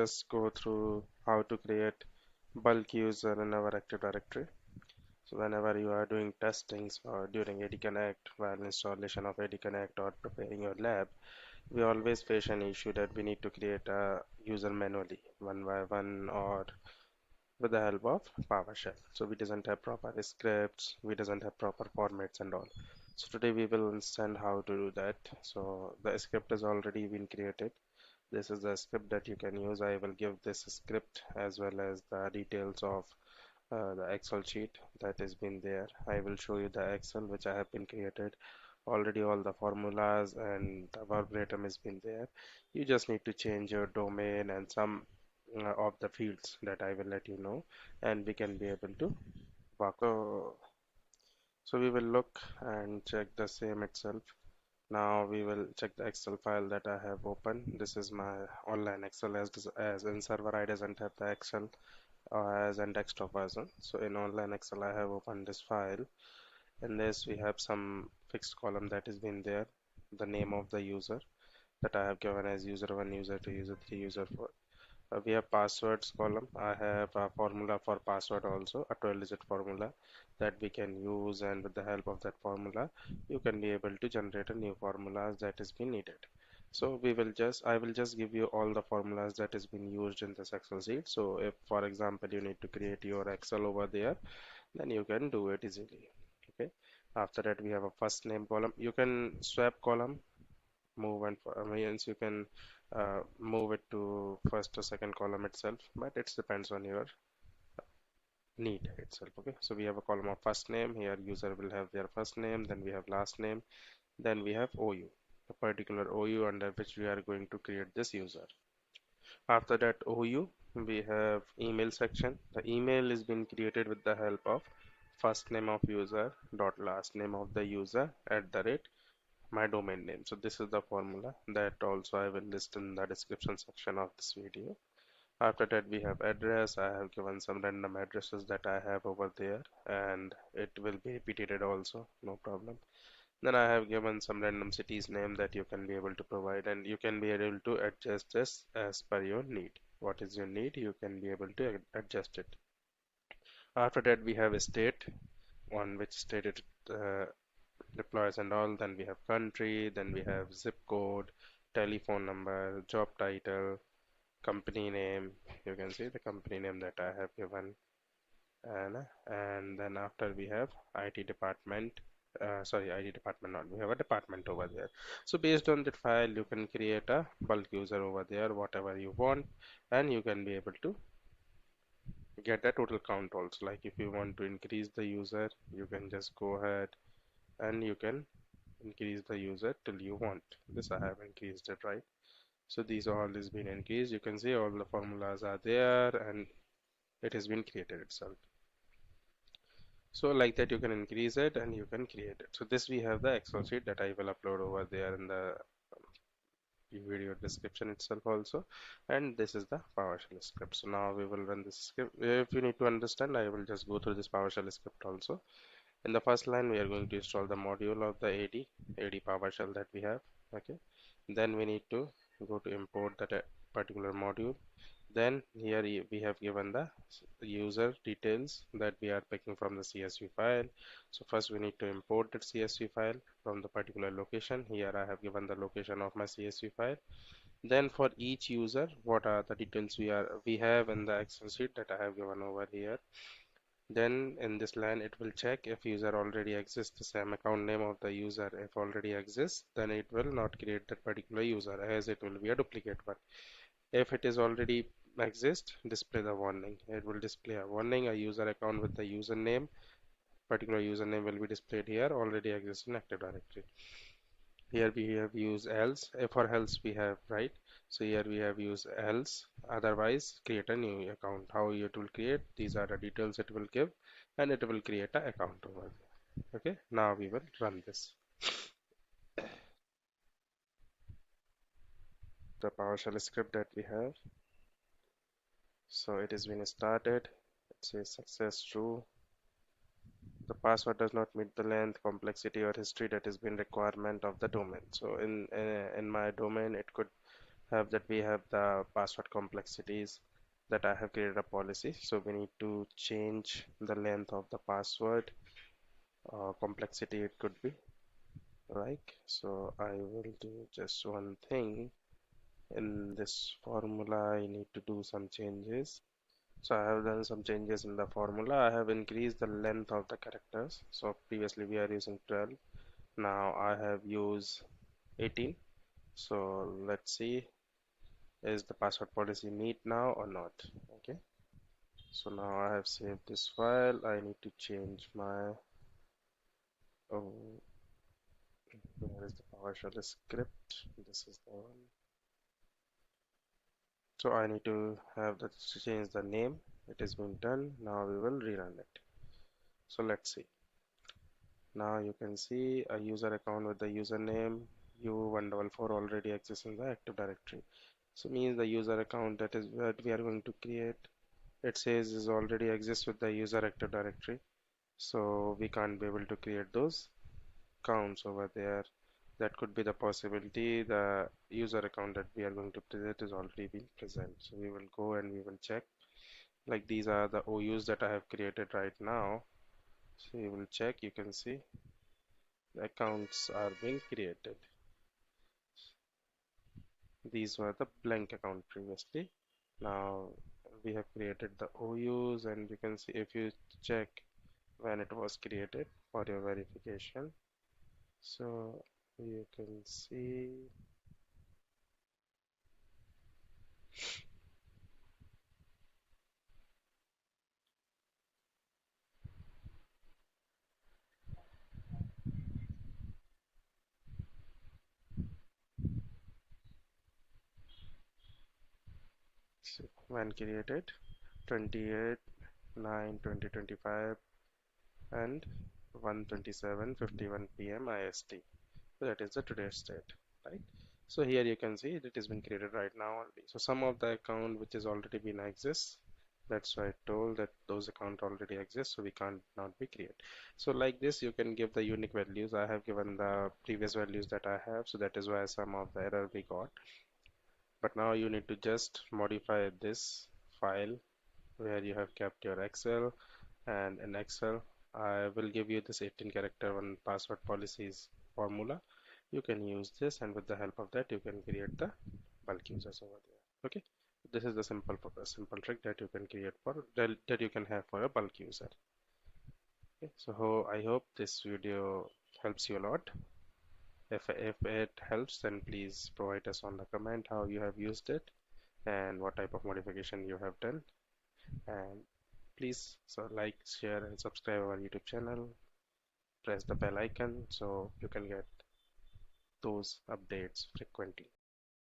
just go through how to create bulk user in our Active Directory. So whenever you are doing testings or during AD Connect, while installation of AD Connect or preparing your lab, we always face an issue that we need to create a user manually, one by one, or with the help of PowerShell. So we doesn't have proper scripts, we doesn't have proper formats and all. So today we will understand how to do that. So the script has already been created. This is the script that you can use. I will give this script as well as the details of the Excel sheet that has been there. I will show you the Excel which I have been created. Already all the formulas and the verbatim has been there. You just need to change your domain and some of the fields that I will let you know, and we can be able to work. So we will look and check the same itself. Now we will check the Excel file that I have opened. This is my online Excel, as in server I doesn't have the Excel as an desktop version. So in online Excel I have opened this file. In this we have some fixed column that has been there, the name of the user that I have given as user1, user2, user3, user4. We have passwords column. I have a formula for password also, a 12-digit formula that we can use, and with the help of that formula you can be able to generate a new formulas that is been needed. So I will just give you all the formulas that has been used in this Excel sheet. So if for example you need to create your Excel over there, then you can do it easily. Okay. After that we have a first name column. You can swap column, move and means you can move it to first or second column itself, but it depends on your need itself. Okay, so we have a column of first name. Here user will have their first name, then we have last name, then we have OU, the particular OU under which we are going to create this user. After that OU, we have email section. The email is being created with the help of first name of user dot last name of the user at the rate my domain name. So this is the formula that also I will list in the description section of this video. After that we have address. I have given some random addresses that I have over there, and it will be repeated also, no problem. Then I have given some random cities name that you can be able to provide, and you can be able to adjust this as per your need. What is your need, you can be able to adjust it. After that we have a state, on which state it deploys and all. Then we have country, then we have zip code, telephone number, job title, company name. You can see the company name that I have given, and then after we have IT department. Sorry, IT department not. We have a department over there. So based on that file, you can create a bulk user over there, whatever you want, and you can be able to get a total count also. Like if you want to increase the user, you can just go ahead and you can increase the user till you want. This I have increased it, right? So these all is been increased. You can see all the formulas are there and it has been created itself. So like that you can increase it and you can create it. So this we have the Excel sheet that I will upload over there in the video description itself also, and this is the PowerShell script. So now we will run this script. If you need to understand, I will just go through this PowerShell script also. In the first line we are going to install the module of the AD PowerShell that we have. Okay, then we need to go to import that particular module. Then here we have given the user details that we are picking from the CSV file. So first we need to import that CSV file from the particular location. Here I have given the location of my CSV file. Then for each user, what are the details we have in the Excel sheet that I have given over here. Then in this line it will check if user already exists, the same account name of the user. If already exists, then it will not create that particular user, as it will be a duplicate one. If it is already exist, display the warning. It will display a warning, a user account with the username. Particular username will be displayed here, already exists in Active Directory. Here we have used else. For else we have right. So here we have used else. Otherwise, create a new account. How it will create? These are the details it will give, and it will create an account over there. Okay. Now we will run this. The PowerShell script that we have. So it has been started. It says success true. The password does not meet the length, complexity, or history that has been requirement of the domain. So in my domain, it could have that we have the password complexities that I have created a policy. So we need to change the length of the password complexity it could be like. So I will do just one thing. In this formula, I need to do some changes. So I have done some changes in the formula. I have increased the length of the characters. So previously we are using 12. Now I have used 18. So let's see, is the password policy meet now or not? Okay. So now I have saved this file. I need to change my, oh, where is the PowerShell script? This is the one. So I need to have that change the name. It has been done. Now we will rerun it. So let's see. Now you can see a user account with the username u144 already exists in the Active Directory. So means the user account that we are going to create, it says is already exists with the user Active Directory. So we can't be able to create those accounts over there. That could be the possibility. The user account that we are going to present is already been present. So we will go and we will check. Like these are the OUs that I have created right now. So you will check, you can see the accounts are being created. These were the blank account previously. Now we have created the OUs and you can see if you check when it was created for your verification. So you can see when created 28 9 2025 and 1:27:51 p.m. IST. So that is the today's state, right? So here you can see it has been created right now already. So some of the account which has already been exists, that's why I told that those account already exist, so we can't not be created. So like this you can give the unique values. I have given the previous values that I have, so that is why some of the error we got. But now you need to just modify this file where you have kept your Excel, and in Excel I will give you this 18 character one password policies formula. You can use this, and with the help of that you can create the bulk users over there. Okay, this is the simple trick that you can create for that you can have for a bulk user. Okay, so I hope this video helps you a lot. If it helps, then please provide us on the comment how you have used it and what type of modification you have done. And please like, share, and subscribe our YouTube channel. Press the bell icon so you can get those updates frequently.